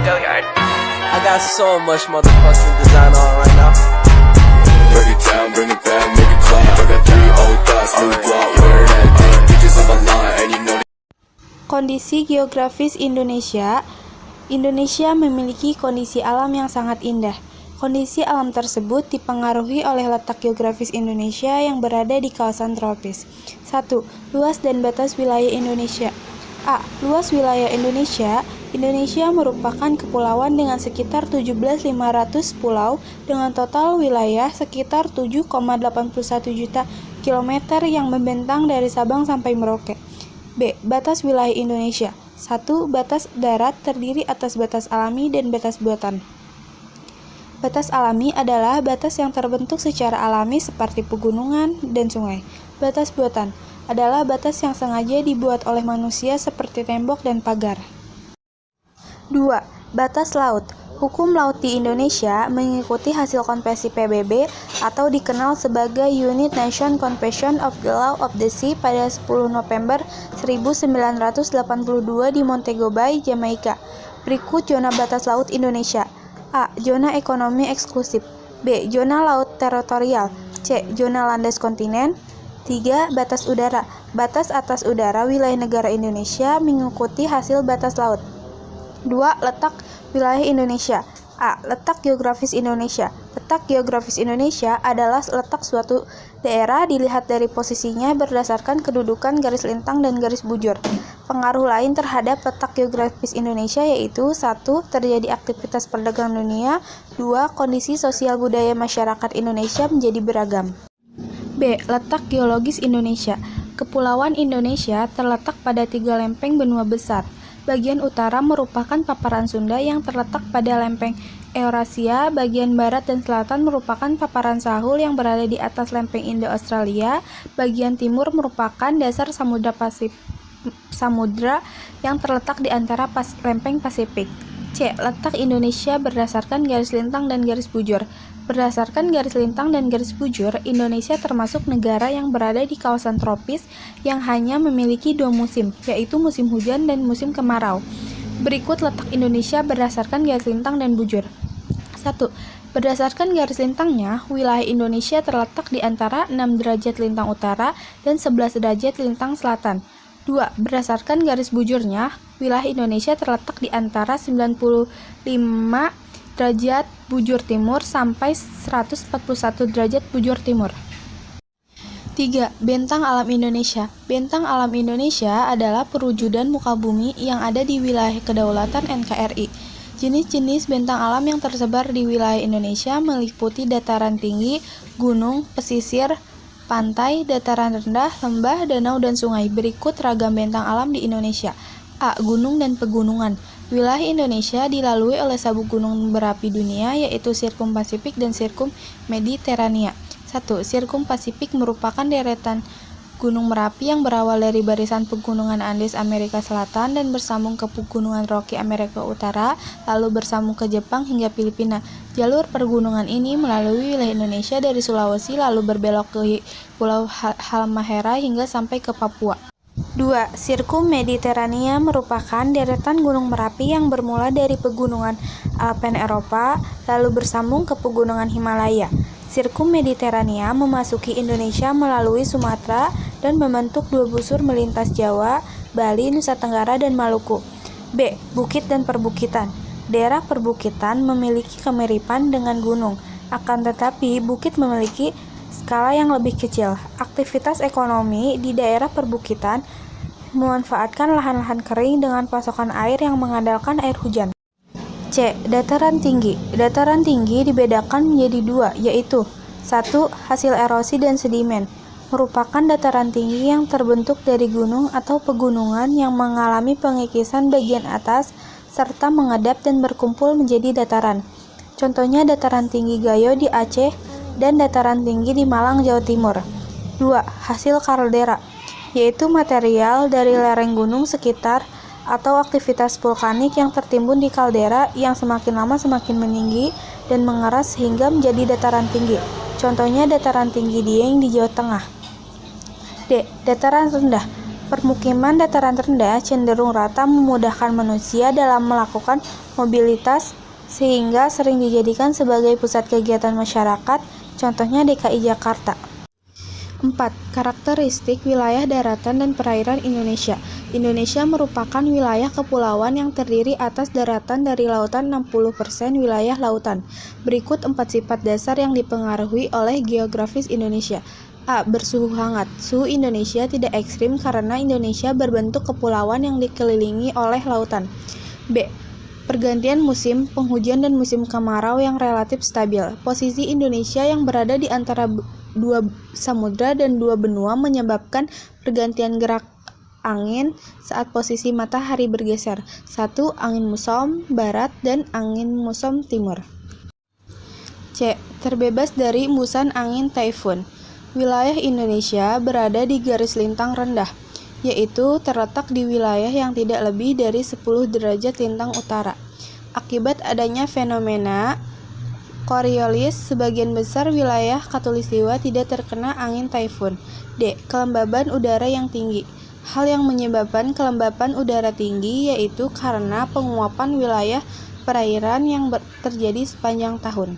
I got so much motherfucking design on right now. Break it down, bring it back, make it clap. I got 3 old thoughts, new guap, wear that thing. Bitches on my line, and you know. Kondisi geografis Indonesia. Indonesia memiliki kondisi alam yang sangat indah. Kondisi alam tersebut dipengaruhi oleh letak geografis Indonesia yang berada di kawasan tropis. 1. Luas dan batas wilayah Indonesia. A. Luas wilayah Indonesia. Indonesia merupakan kepulauan dengan sekitar 17.500 pulau dengan total wilayah sekitar 7,81 juta kilometer yang membentang dari Sabang sampai Merauke. B. Batas wilayah Indonesia. 1. Batas darat terdiri atas batas alami dan batas buatan. Batas alami adalah batas yang terbentuk secara alami seperti pegunungan dan sungai. Batas buatan adalah batas yang sengaja dibuat oleh manusia seperti tembok dan pagar. 2. Batas laut. Hukum laut di Indonesia mengikuti hasil konvensi PBB atau dikenal sebagai United Nations Convention of the Law of the Sea pada 10 November 1982 di Montego Bay, Jamaika. Berikut zona batas laut Indonesia. A. Zona ekonomi eksklusif. B. Zona laut teritorial. C. Zona landas kontinen. 3. Batas udara. Batas atas udara wilayah negara Indonesia mengikuti hasil batas laut. 2. Letak wilayah Indonesia. A. Letak geografis Indonesia. Letak geografis Indonesia adalah letak suatu daerah dilihat dari posisinya berdasarkan kedudukan garis lintang dan garis bujur. Pengaruh lain terhadap letak geografis Indonesia yaitu 1. Terjadi aktivitas perdagangan dunia. 2. Kondisi sosial budaya masyarakat Indonesia menjadi beragam. B. Letak geologis Indonesia. Kepulauan Indonesia terletak pada 3 lempeng benua besar. Bagian utara merupakan paparan Sunda yang terletak pada lempeng Eurasia, bagian barat dan selatan merupakan paparan Sahul yang berada di atas lempeng Indo-Australia, bagian timur merupakan dasar samudra yang terletak di antara lempeng Pasifik. C. Letak Indonesia berdasarkan garis lintang dan garis bujur. Berdasarkan garis lintang dan garis bujur, Indonesia termasuk negara yang berada di kawasan tropis yang hanya memiliki 2 musim, yaitu musim hujan dan musim kemarau. Berikut letak Indonesia berdasarkan garis lintang dan bujur. 1. Berdasarkan garis lintangnya, wilayah Indonesia terletak di antara 6 derajat lintang utara dan 11 derajat lintang selatan. 2. Berdasarkan garis bujurnya, wilayah Indonesia terletak di antara 95 derajat bujur timur sampai 141 derajat bujur timur. 3. Bentang alam Indonesia. Bentang alam Indonesia adalah perwujudan muka bumi yang ada di wilayah kedaulatan NKRI. Jenis-jenis bentang alam yang tersebar di wilayah Indonesia meliputi dataran tinggi, gunung, pesisir, pantai, dataran rendah, lembah, danau, dan sungai. Berikut ragam bentang alam di Indonesia. A. Gunung dan pegunungan. Wilayah Indonesia dilalui oleh sabuk gunung berapi dunia yaitu Sirkum Pasifik dan Sirkum Mediterania. 1. Sirkum Pasifik merupakan deretan gunung Merapi yang berawal dari barisan pegunungan Andes Amerika Selatan dan bersambung ke pegunungan Rocky Amerika Utara, lalu bersambung ke Jepang hingga Filipina. Jalur pergunungan ini melalui wilayah Indonesia dari Sulawesi lalu berbelok ke Pulau Halmahera hingga sampai ke Papua. 2. Sirkum Mediterania merupakan deretan gunung Merapi yang bermula dari pegunungan Alpen Eropa, lalu bersambung ke pegunungan Himalaya. Sirkum Mediterania memasuki Indonesia melalui Sumatera dan membentuk 2 busur melintas Jawa, Bali, Nusa Tenggara, dan Maluku. B. Bukit dan perbukitan. Daerah perbukitan memiliki kemiripan dengan gunung, akan tetapi bukit memiliki skala yang lebih kecil. Aktivitas ekonomi di daerah perbukitan memanfaatkan lahan-lahan kering dengan pasokan air yang mengandalkan air hujan. C. Dataran tinggi. Dataran tinggi dibedakan menjadi 2, yaitu 1. Hasil erosi dan sedimen. Merupakan dataran tinggi yang terbentuk dari gunung atau pegunungan yang mengalami pengikisan bagian atas serta mengendap dan berkumpul menjadi dataran. Contohnya dataran tinggi Gayo di Aceh dan dataran tinggi di Malang, Jawa Timur. 2. Hasil kaldera, yaitu material dari lereng gunung sekitar atau aktivitas vulkanik yang tertimbun di kaldera yang semakin lama semakin meninggi dan mengeras sehingga menjadi dataran tinggi. Contohnya dataran tinggi Dieng di Jawa Tengah. D. Dataran rendah Permukiman dataran rendah cenderung rata memudahkan manusia dalam melakukan mobilitas sehingga sering dijadikan sebagai pusat kegiatan masyarakat, contohnya DKI Jakarta. 4. Karakteristik wilayah daratan dan perairan Indonesia. Indonesia merupakan wilayah kepulauan yang terdiri atas daratan dari lautan 60% wilayah lautan. Berikut 4 sifat dasar yang dipengaruhi oleh geografis Indonesia. A. Bersuhu hangat. Suhu Indonesia tidak ekstrim karena Indonesia berbentuk kepulauan yang dikelilingi oleh lautan. B. Pergantian musim, penghujan dan musim kemarau yang relatif stabil. Posisi Indonesia yang berada di antara dua samudra dan dua benua menyebabkan pergantian gerak angin saat posisi matahari bergeser. 1. Angin muson barat dan angin muson timur. C. Terbebas dari embusan angin taifun. Wilayah Indonesia berada di garis lintang rendah, yaitu terletak di wilayah yang tidak lebih dari 10 derajat lintang utara. Akibat adanya fenomena Coriolis, sebagian besar wilayah Khatulistiwa tidak terkena angin taifun. D. Kelembaban udara yang tinggi. Hal yang menyebabkan kelembapan udara tinggi yaitu karena penguapan wilayah perairan yang terjadi sepanjang tahun.